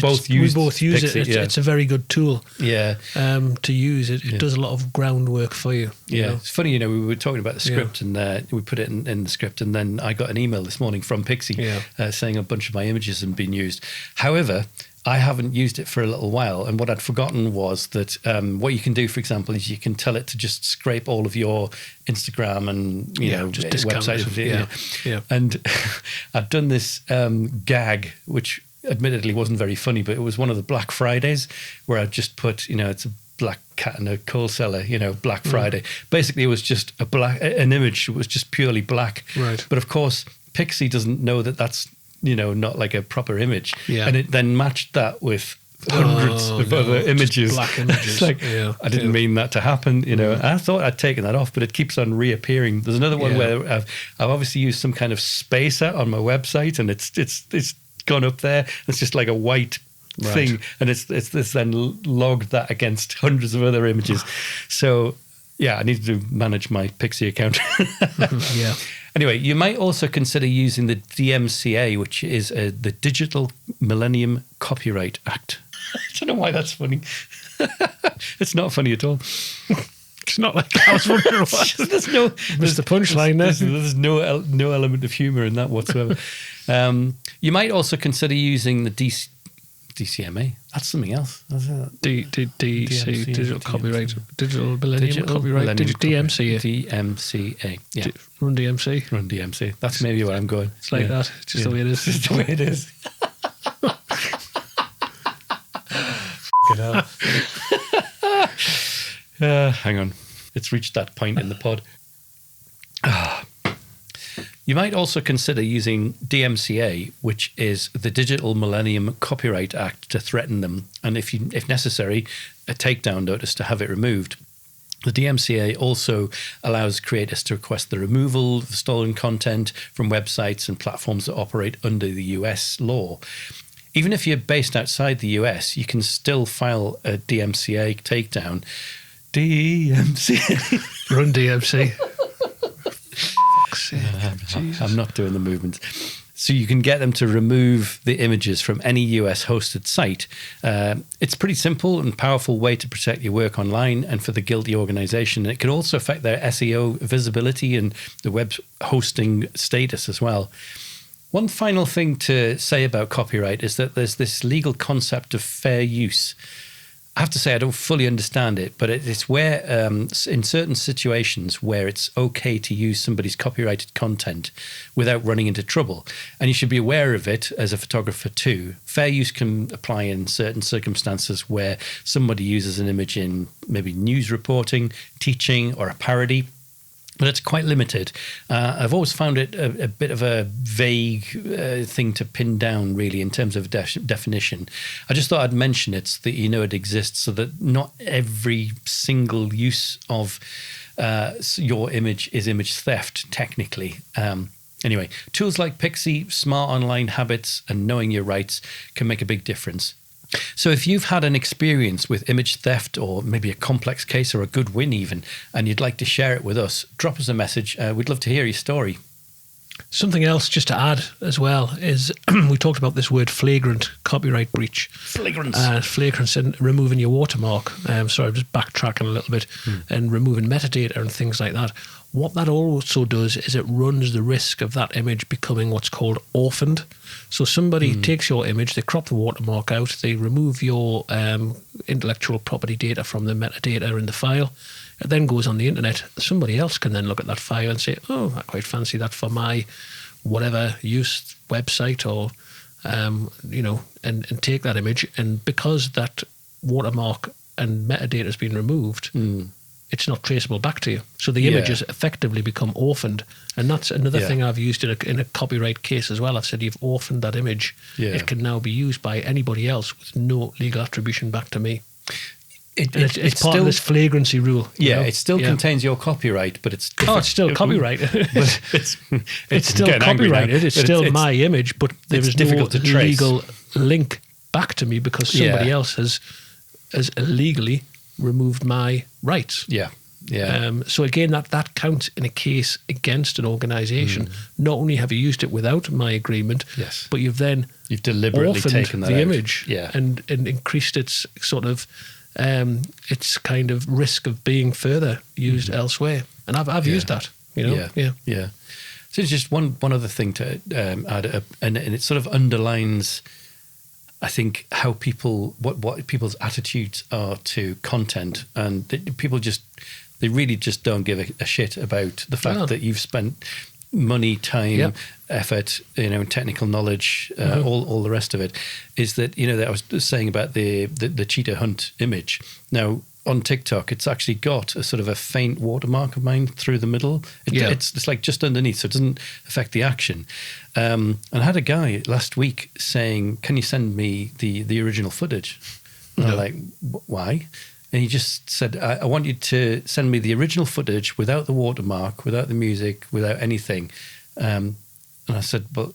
both use Pixie, it. It's a very good tool. Yeah. To use it. It does a lot of groundwork for you. you know? It's funny, we were talking about the script and we put it in the script, and then I got an email this morning from Pixie saying a bunch of my images had been used. However, I haven't used it for a little while, and what I'd forgotten was that what you can do, for example, is you can tell it to just scrape all of your Instagram and just discount websites. it. Yeah. And I'd done this gag, which admittedly wasn't very funny, but it was one of the Black Fridays where I just put, it's a black cat in a coal cellar, Black Friday. Basically, it was just an image. It was just purely black. Right. But of course, Pixie doesn't know that that's not like a proper image. Yeah. And it then matched that with hundreds of other images. Black images. It's like, I didn't mean that to happen, I thought I'd taken that off, but it keeps on reappearing. There's another one where I've obviously used some kind of spacer on my website, and it's gone up there. It's just like a white thing, and it's then logged that against hundreds of other images. So I need to manage my Pixie account. Yeah. Anyway, you might also consider using the DMCA, which is the Digital Millennium Copyright Act. I don't know why that's funny. It's not funny at all. It's not like I was wondering what. There's the punchline there. There's no element of humour in that whatsoever. You might also consider using the DCMA. That's something else. DC, Digital Copyright, Digital Millennium Copyright, DMCA. DMCA. Yeah. Run DMC. Run DMC. That's maybe where I'm going. It's like that. It's just the way it is. It's just the way it is. Hang on. It's reached that point in the pod. You might also consider using DMCA, which is the Digital Millennium Copyright Act, to threaten them, and if necessary, a takedown notice to have it removed. The DMCA also allows creators to request the removal of stolen content from websites and platforms that operate under the US law. Even if you're based outside the US, you can still file a DMCA takedown. DMCA. Run DMC. I'm not doing the movements. So you can get them to remove the images from any US hosted site. It's a pretty simple and powerful way to protect your work online and for the guilty organization. It can also affect their SEO visibility and the web hosting status as well. One final thing to say about copyright is that there's this legal concept of fair use. I have to say I don't fully understand it, but it's where in certain situations where it's okay to use somebody's copyrighted content without running into trouble. And you should be aware of it as a photographer too. Fair use can apply in certain circumstances where somebody uses an image in maybe news reporting, teaching, or a parody. But it's quite limited. I've always found it a bit of a vague thing to pin down, really, in terms of definition. I just thought I'd mention it so that you know it exists, so that not every single use of your image is image theft, technically. Anyway, tools like Pixie, smart online habits, and knowing your rights can make a big difference. So if you've had an experience with image theft, or maybe a complex case or a good win even, and you'd like to share it with us, drop us a message. We'd love to hear your story. Something else just to add as well is we talked about this word flagrant copyright breach. Flagrance and removing your watermark. Sorry, I'm just backtracking a little bit and removing metadata and things like that. What that also does is it runs the risk of that image becoming what's called orphaned. So somebody takes your image, they crop the watermark out, they remove your intellectual property data from the metadata in the file. It then goes on the internet. Somebody else can then look at that file and say, oh, I quite fancy that for my whatever use website or, and take that image. And because that watermark and metadata has been removed, it's not traceable back to you. So the images effectively become orphaned. And that's another thing I've used in a copyright case as well. I've said you've orphaned that image. Yeah. It can now be used by anybody else with no legal attribution back to me. It's part of this flagrancy rule. Yeah, it still contains your copyright, but it's different. Oh, it's still copyrighted. it's still copyrighted. It's still my image, but there is no legal link back to me because somebody else has illegally removed my rights. Yeah. Yeah. So again, that counts in a case against an organisation. Not only have you used it without my agreement, but you've deliberately taken that image and increased its sort of its kind of risk of being further used elsewhere. And I've used that, Yeah. So it's just one other thing to add, and it sort of underlines, I think, how what people's attitudes are to content, and they really just don't give a shit about the fact that you've spent money, time, effort, technical knowledge, all the rest of it. Is that that I was saying about the cheetah hunt image. Now on TikTok, it's actually got a sort of a faint watermark of mine through the middle. It's like just underneath, so it doesn't affect the action. And I had a guy last week saying, "Can you send me the original footage?" And I'm like, "Why?" And he just said, I want you to send me the original footage without the watermark, without the music, without anything. And I said, "But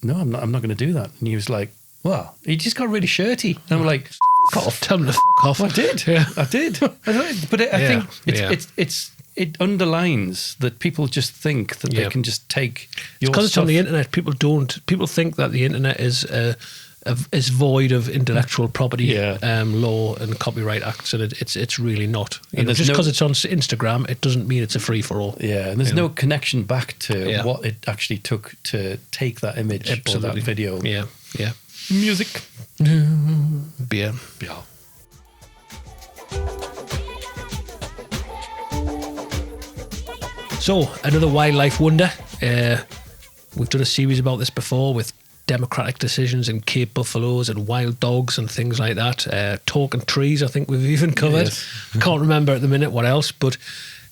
no, I'm not going to do that." And he was like, "Well," he just got really shirty. And I'm like, "F off, tell him to f off." I did. Yeah. I did. But I think it underlines that people just think that they can just take your because stuff. It's on the internet. People think that the internet is void of intellectual property law and copyright acts, and it's really not. Just because it's on Instagram, it doesn't mean it's a free for all. Yeah, and there's no connection back to what it actually took to take that image or that video. Yeah. Music, beer. So another wildlife wonder. We've done a series about this before with democratic decisions in Cape buffaloes and wild dogs and things like that. Talking trees, I think we've even covered. Yes. I can't remember at the minute what else, but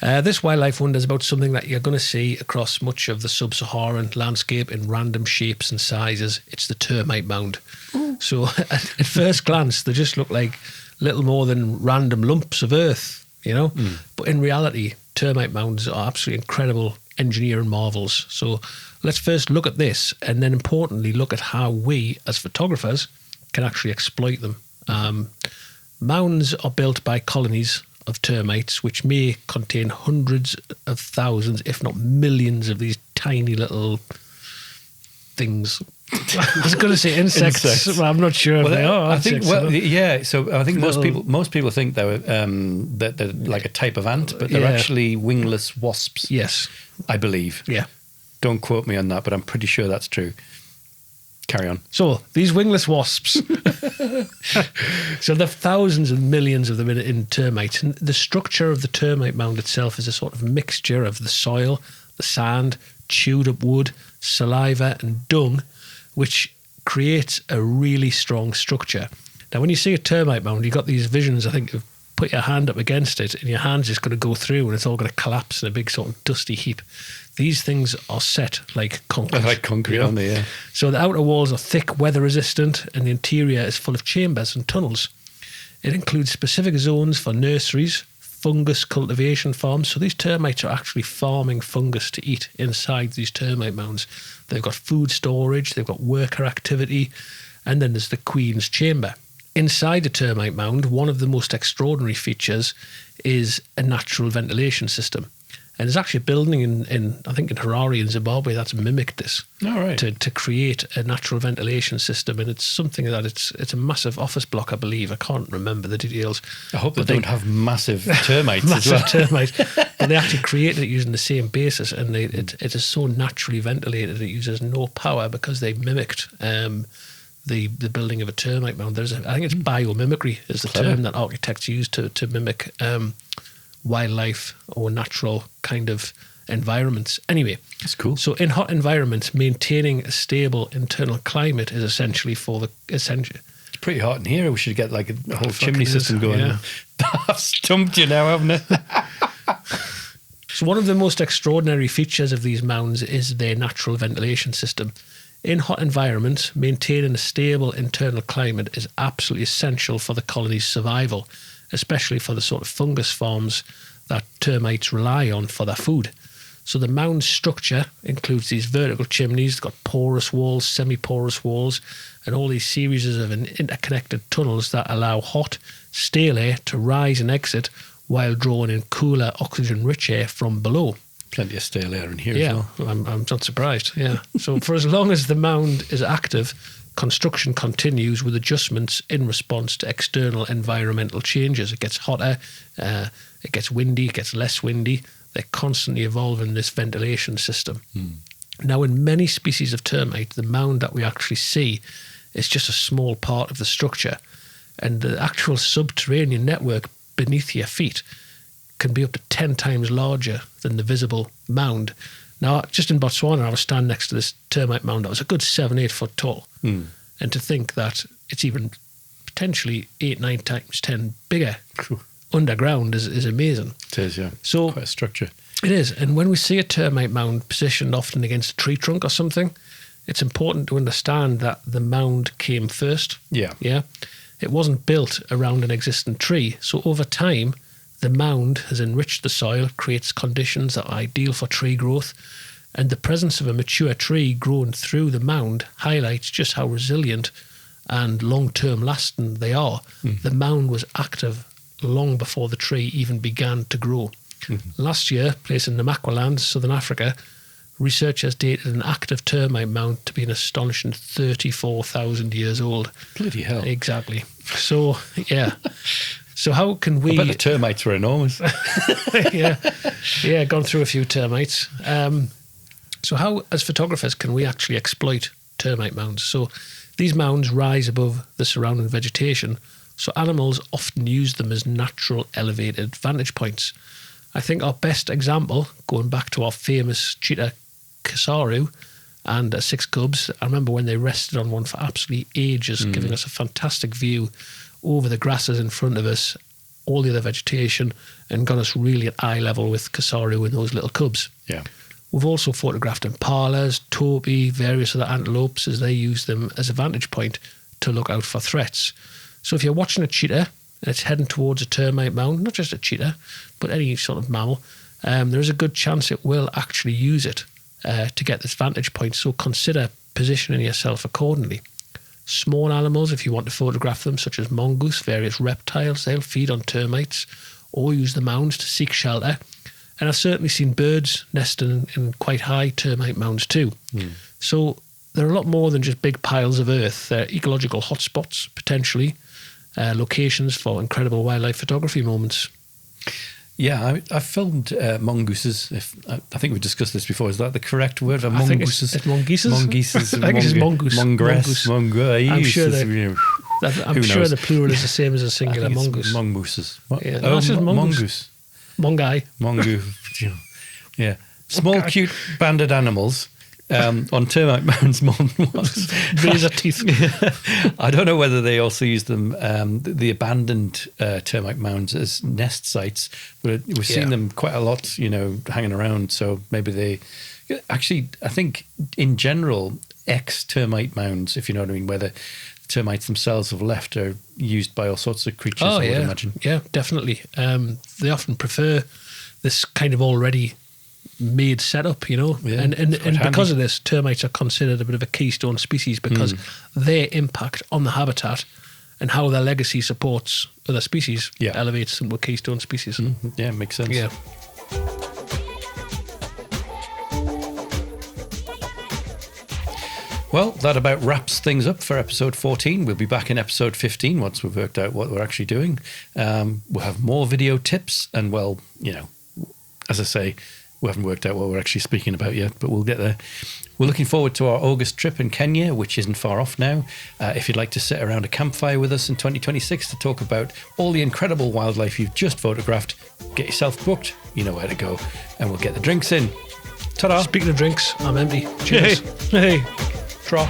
this wildlife wonder is about something that you're going to see across much of the sub-Saharan landscape in random shapes and sizes. It's the termite mound. Ooh. So at first glance, they just look like little more than random lumps of earth, But in reality, termite mounds are absolutely incredible engineering marvels. So let's first look at this, and then importantly look at how we as photographers can actually exploit them. Mounds are built by colonies of termites, which may contain hundreds of thousands, if not millions, of these tiny little things. I was going to say insects. But I'm not sure if they are. So I think most people think that they're like a type of ant, but they're actually wingless wasps. Yes, I believe. Yeah. Don't quote me on that, but I'm pretty sure that's true. Carry on. So these wingless wasps. So there are thousands and millions of them in termites. And the structure of the termite mound itself is a sort of mixture of the soil, the sand, chewed up wood, saliva and dung, which creates a really strong structure. Now, when you see a termite mound, you've got these visions, I think, of put your hand up against it and your hand's just going to go through and it's all going to collapse in a big sort of dusty heap. These things are set like concrete. They're like concrete, aren't they? Yeah. So the outer walls are thick, weather resistant, and the interior is full of chambers and tunnels. It includes specific zones for nurseries, fungus cultivation farms. So these termites are actually farming fungus to eat inside these termite mounds. They've got food storage, they've got worker activity, and then there's the queen's chamber. Inside the termite mound, one of the most extraordinary features is a natural ventilation system. And there's actually a building in I think in Harare in Zimbabwe that's mimicked this to create a natural ventilation system. And it's something that it's a massive office block, I believe. I can't remember the details. I hope they don't have massive termites massive as well. termites. But they actually created it using the same basis, and it is so naturally ventilated. It uses no power because they mimicked the building of a termite mound. I think it's biomimicry is the term that architects use to mimic wildlife or natural kind of environments. Anyway, that's cool. So in hot environments, maintaining a stable internal climate is essentially It's pretty hot in here. We should get like a whole chimney system going. Yeah. I've stumped you now, haven't I? So one of the most extraordinary features of these mounds is their natural ventilation system. In hot environments, maintaining a stable internal climate is absolutely essential for the colony's survival, especially for the sort of fungus forms that termites rely on for their food. So the mound structure includes these vertical chimneys, it's got porous walls, semi-porous walls, and all these series of interconnected tunnels that allow hot, stale air to rise and exit while drawing in cooler, oxygen-rich air from below. Plenty of stale air in here as well. I'm not surprised, yeah. So for as long as the mound is active, construction continues with adjustments in response to external environmental changes. It gets hotter, it gets windy, it gets less windy. They're constantly evolving this ventilation system. Now, in many species of termite, the mound that we actually see is just a small part of the structure, and the actual subterranean network beneath your feet can be up to 10 times larger than the visible mound. Now, just in Botswana, I was standing next to this termite mound that was a good 7-8 foot tall. And to think that it's even potentially 8-9 times 10 bigger underground is amazing. It is, yeah. So quite a structure. It is. And when we see a termite mound positioned often against a tree trunk or something, it's important to understand that the mound came first. Yeah. Yeah. It wasn't built around an existing tree. So over time, the mound has enriched the soil, creates conditions that are ideal for tree growth, and the presence of a mature tree growing through the mound highlights just how resilient and long-term lasting they are. The mound was active long before the tree even began to grow. Last year, placed in Namaqualand, Southern Africa, researchers dated an active termite mound to be an astonishing 34,000 years old. Bloody hell. Exactly. So, yeah. So how can we... I bet the termites were enormous. Yeah, gone through a few termites. So how, as photographers, can we actually exploit termite mounds? So these mounds rise above the surrounding vegetation, so animals often use them as natural elevated vantage points. I think our best example, going back to our famous cheetah Kasaru and 6 cubs, I remember when they rested on one for absolutely ages, giving us a fantastic view over the grasses in front of us, all the other vegetation, and got us really at eye level with Kasaru and those little cubs. Yeah. We've also photographed impalas, topi, various other antelopes as they use them as a vantage point to look out for threats. So if you're watching a cheetah and it's heading towards a termite mound, not just a cheetah, but any sort of mammal, there is a good chance it will actually use it to get this vantage point. So consider positioning yourself accordingly. Small animals, if you want to photograph them, such as mongoose, various reptiles, they'll feed on termites or use the mounds to seek shelter. And I've certainly seen birds nesting in quite high termite mounds too. So they're a lot more than just big piles of earth. They're ecological hotspots, potentially, locations for incredible wildlife photography moments. Yeah, I filmed mongooses. I think we discussed this before. Is that the correct word? I think it's mongooses. Mongooses. I think it's mongoose. Mongress. I'm sure the plural is the same as a singular mongoose. Mongooses. Yeah, no, that's just mongoose. Mongai. Mongoose. Yeah. Small, cute banded animals on termite mounds more than once. Razor teeth. I don't know whether they also use them, the abandoned termite mounds, as nest sites, but we've seen them quite a lot, hanging around. So maybe they... Actually, I think in general, ex-termite mounds, if you know what I mean, where the termites themselves have left, are used by all sorts of creatures, I would imagine. Yeah, definitely. They often prefer this kind of already made setup, Yeah, and because of this, termites are considered a bit of a keystone species because their impact on the habitat and how their legacy supports other species elevates them to a keystone species. Yeah, makes sense. Yeah. Well, that about wraps things up for episode 14. We'll be back in episode 15 once we've worked out what we're actually doing. We'll have more video tips and, well, you know, as I say, we haven't worked out what we're actually speaking about yet, but we'll get there. We're looking forward to our August trip in Kenya, which isn't far off now. If you'd like to sit around a campfire with us in 2026 to talk about all the incredible wildlife you've just photographed, get yourself booked. You know where to go, and we'll get the drinks in. Ta-da. Speaking of drinks, I'm empty. Cheers. Hey. Trot.